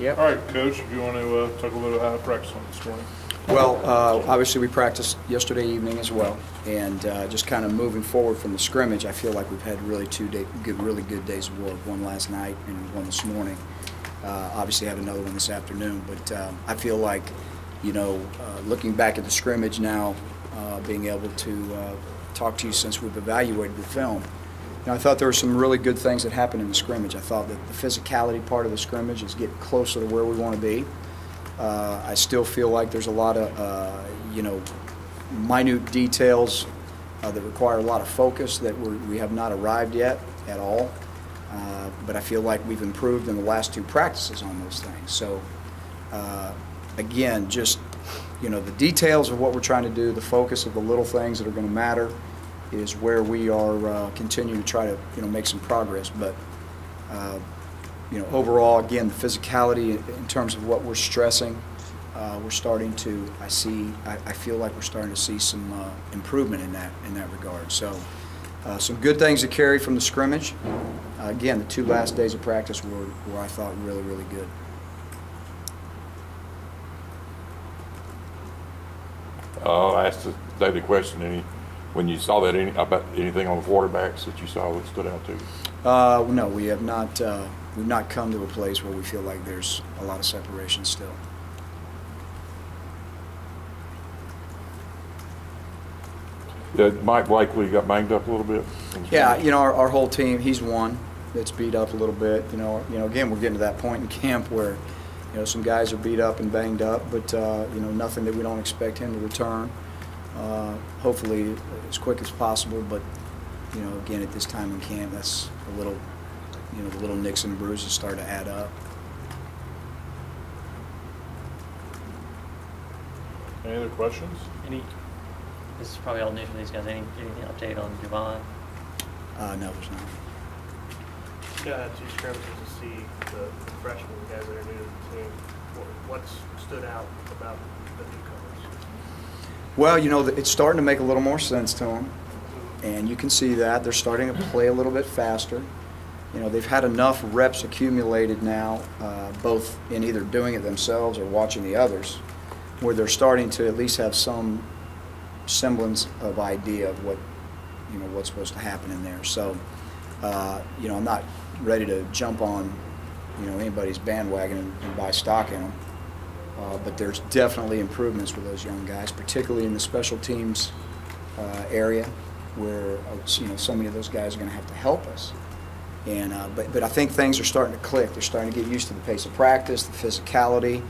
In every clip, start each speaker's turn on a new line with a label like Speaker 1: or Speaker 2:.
Speaker 1: Yep.
Speaker 2: All right, Coach, if you want to talk a little bit about how practice went this morning.
Speaker 3: Well, obviously we practiced yesterday evening as well, and just kind of moving forward from the scrimmage, I feel like we've had really really good days of work. One last night and one this morning. Obviously have another one this afternoon, but I feel like, looking back at the scrimmage now, being able to talk to you since we've evaluated the film, I thought there were some really good things that happened in the scrimmage. I thought that the physicality part of the scrimmage is getting closer to where we want to be. I still feel like there's a lot of, minute details that require a lot of focus that we have not arrived yet at all. But I feel like we've improved in the last two practices on those things. So, again, just, the details of what we're trying to do, the focus of the little things that are going to matter is where we are continuing to try to, make some progress. But, overall, again, the physicality in terms of what we're stressing, we're starting to, I feel like we're starting to see some improvement in that regard. So, some good things to carry from the scrimmage. Again, the two last days of practice were I thought, really, really good.
Speaker 4: I asked the daily question, when you saw that, about anything on the quarterbacks that you saw that stood out to you?
Speaker 3: No, we have not. We've not come to a place where we feel like there's a lot of separation still.
Speaker 4: Mike Blakely got banged up a little bit.
Speaker 3: Yeah, our whole team, he's one that's beat up a little bit. Again, we're getting to that point in camp where, some guys are beat up and banged up, but nothing that we don't expect him to return. Hopefully as quick as possible, but again, at this time in camp, that's a little, the little nicks and bruises start to add up.
Speaker 2: Any other questions?
Speaker 1: This is probably all new for these guys. Anything update on Javon?
Speaker 3: No, there's not.
Speaker 5: You got two scrimmages to see the freshmen guys that are new to the team. What's stood out about the newcomers?
Speaker 3: Well, it's starting to make a little more sense to them, and you can see that they're starting to play a little bit faster. They've had enough reps accumulated now, both in either doing it themselves or watching the others, where they're starting to at least have some semblance of idea of what's supposed to happen in there. So, I'm not ready to jump on, anybody's bandwagon and buy stock in them. But there's definitely improvements for those young guys, particularly in the special teams area, where so many of those guys are going to have to help us. And but I think things are starting to click. They're starting to get used to the pace of practice, the physicality,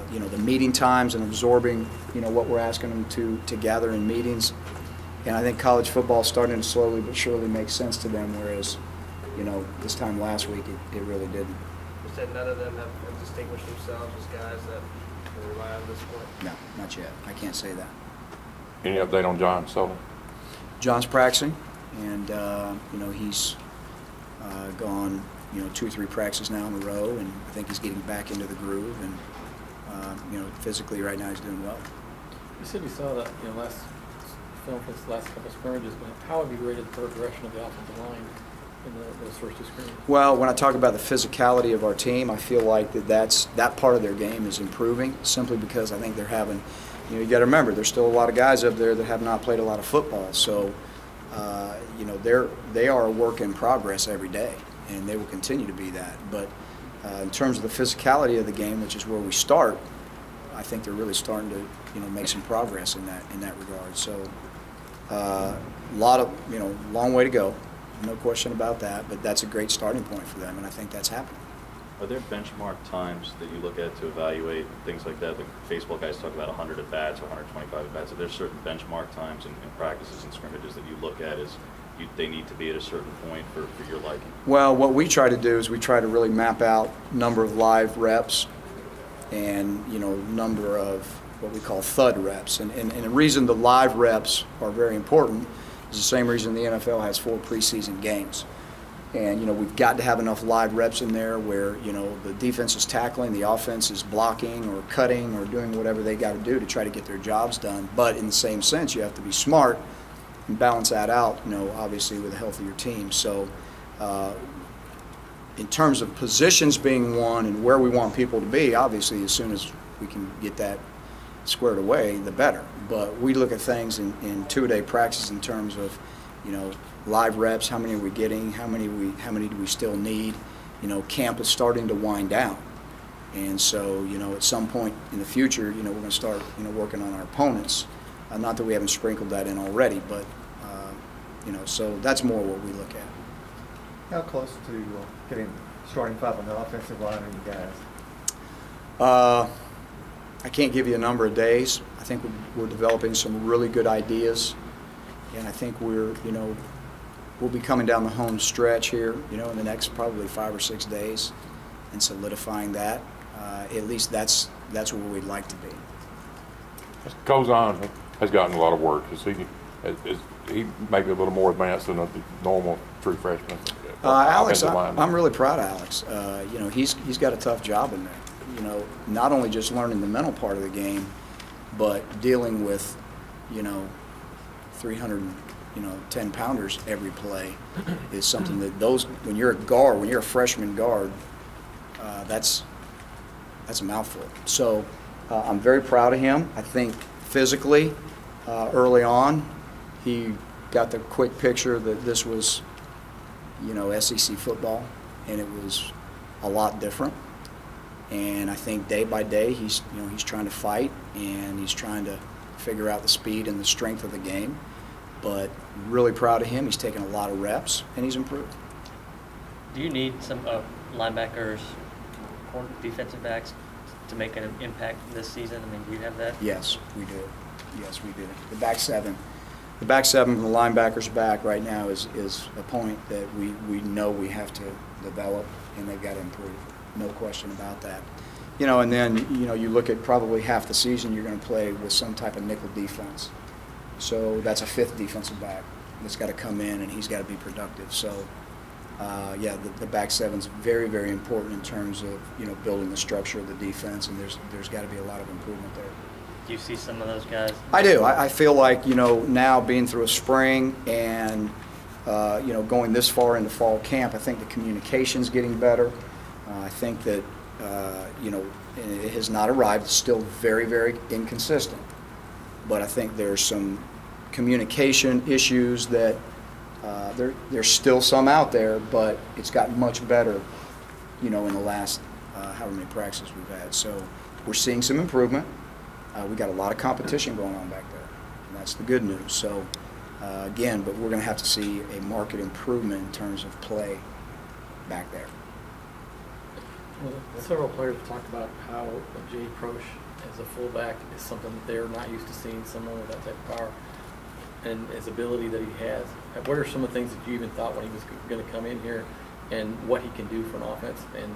Speaker 3: the meeting times, and absorbing what we're asking them to gather in meetings. And I think college football is starting to slowly but surely make sense to them, whereas this time last week it really didn't.
Speaker 5: You said none of them have distinguished themselves as guys that can rely on this point?
Speaker 3: No, not yet. I can't say that.
Speaker 4: Any update on John Sullivan?
Speaker 3: John's practicing, and he's gone 2 or 3 practices now in a row, and I think he's getting back into the groove, and physically right now he's doing well.
Speaker 6: You said you saw that last film for the last couple of scrimmages, but how have you rated the progression of the offensive line in those first 2 scrimmages?
Speaker 3: Well, when I talk about the physicality of our team, I feel like that part of their game is improving, simply because I think they're having, you got to remember, there's still a lot of guys up there that have not played a lot of football, so they are a work in progress every day, and they will continue to be that. But in terms of the physicality of the game, which is where we start, I think they're really starting to make some progress in that regard. So long way to go, no question about that. But that's a great starting point for them, and I think that's happening.
Speaker 7: Are there benchmark times that you look at to evaluate things like that? Like baseball guys talk about 100 at bats or 125 at bats. Are there certain benchmark times in practices and scrimmages that you look at as they need to be at a certain point for your liking?
Speaker 3: Well, what we try to do is we try to really map out number of live reps and number of what we call thud reps. And the reason the live reps are very important is the same reason the NFL has 4 preseason games. And we've got to have enough live reps in there where the defense is tackling, the offense is blocking or cutting or doing whatever they got to do to try to get their jobs done. But in the same sense, you have to be smart and balance that out, obviously with a healthier team. So in terms of positions being one and where we want people to be, obviously, as soon as we can get that squared away, the better. But we look at things in two-a-day practice in terms of, you know, live reps, how many are we getting, how many do we still need. You know, camp is starting to wind down. And so, you know, at some point in the future, you know, we're going to start, you know, working on our opponents. Not that we haven't sprinkled that in already, but, you know, so that's more what we look at.
Speaker 8: How close to getting starting five on the offensive line are you guys?
Speaker 3: I can't give you a number of days. I think we're developing some really good ideas, and I think we'll be coming down the home stretch here, you know, in the next probably 5 or 6 days, and solidifying that. At least that's where we'd like to be.
Speaker 4: Cozon has gotten a lot of work. Is he maybe a little more advanced than a normal true freshman?
Speaker 3: Alex,
Speaker 4: Offensive lineman?
Speaker 3: I'm really proud of Alex. You know, he's got a tough job in there. You know, not only just learning the mental part of the game, but dealing with, you know, 310 pounders every play is something that when you're a guard, when you're a freshman guard, that's a mouthful. So I'm very proud of him. I think physically, early on, he got the quick picture that this was, you know, SEC football, and it was a lot different. And I think day by day, he's trying to fight, and he's trying to figure out the speed and the strength of the game. But really proud of him. He's taken a lot of reps, and he's improved.
Speaker 1: Do you need some linebackers, defensive backs to make an impact this season? I mean, do you have that?
Speaker 3: Yes, we do. Yes, we do. The back seven from the linebackers back right now is a point that we know we have to develop, and they've got to improve. No question about that. You know, and then, you know, you look at probably half the season you're going to play with some type of nickel defense. So that's a fifth defensive back that's got to come in, and he's got to be productive. So, yeah, the back seven's very, very important in terms of, you know, building the structure of the defense, and there's got to be a lot of improvement there.
Speaker 1: Do you see some of those guys?
Speaker 3: I do. I feel like, you know, now being through a spring and, you know, going this far into fall camp, I think the communication's getting better. I think that, you know, it has not arrived. It's still very, very inconsistent. But I think there's some communication issues that there's still some out there, but it's gotten much better, you know, in the last however many practices we've had. So we're seeing some improvement. We got a lot of competition going on back there, and that's the good news. So again, but we're going to have to see a marked improvement in terms of play back there.
Speaker 6: Well, several players have talked about how Jay Croce as a fullback is something that they're not used to seeing someone with that type of power and his ability that he has. What are some of the things that you even thought when he was going to come in here, and what he can do for an offense and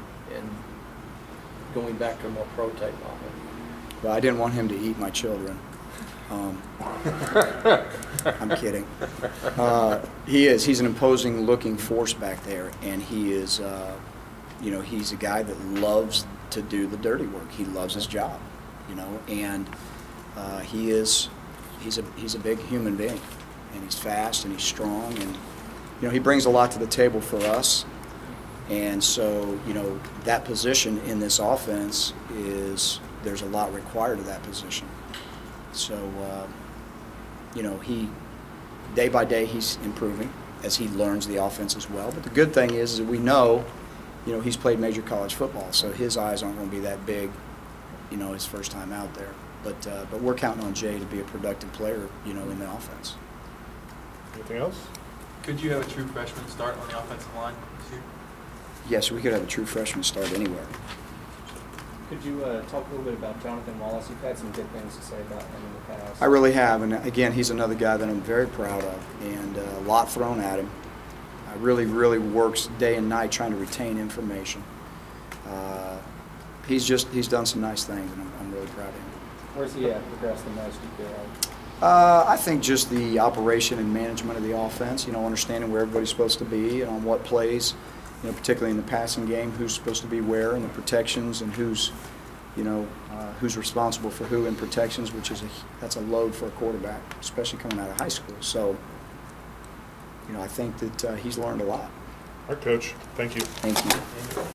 Speaker 6: going back to a more pro-type offense?
Speaker 3: Well, I didn't want him to eat my children. I'm kidding. He's an imposing looking force back there, and he is, you know, he's a guy that loves to do the dirty work. He loves his job, you know, and he's a big human being, and he's fast and he's strong, and, you know, he brings a lot to the table for us. And so, you know, that position in this offense there's a lot required of that position. So, you know, day by day he's improving as he learns the offense as well. But the good thing is that we know, you know, he's played major college football, so his eyes aren't going to be that big, you know, his first time out there. But we're counting on Jay to be a productive player, you know, in the offense.
Speaker 2: Anything else?
Speaker 9: Could you have a true freshman start on the offensive line this year?
Speaker 3: Yes, we could have a true freshman start anywhere.
Speaker 10: Could you talk a little bit about Jonathan Wallace? You've had some good things to say about him in the past.
Speaker 3: I really have, and again, he's another guy that I'm very proud of, and a lot thrown at him. Really, really works day and night trying to retain information. He's done some nice things, and I'm really proud of him.
Speaker 10: Where's he progressed the most, you feel like?
Speaker 3: I think just the operation and management of the offense, you know, understanding where everybody's supposed to be and on what plays, you know, particularly in the passing game, who's supposed to be where, and the protections, and who's responsible for who in protections, which is that's a load for a quarterback, especially coming out of high school. So, you know, I think that he's learned a lot.
Speaker 2: All right, Coach. Thank you.
Speaker 3: Thank you.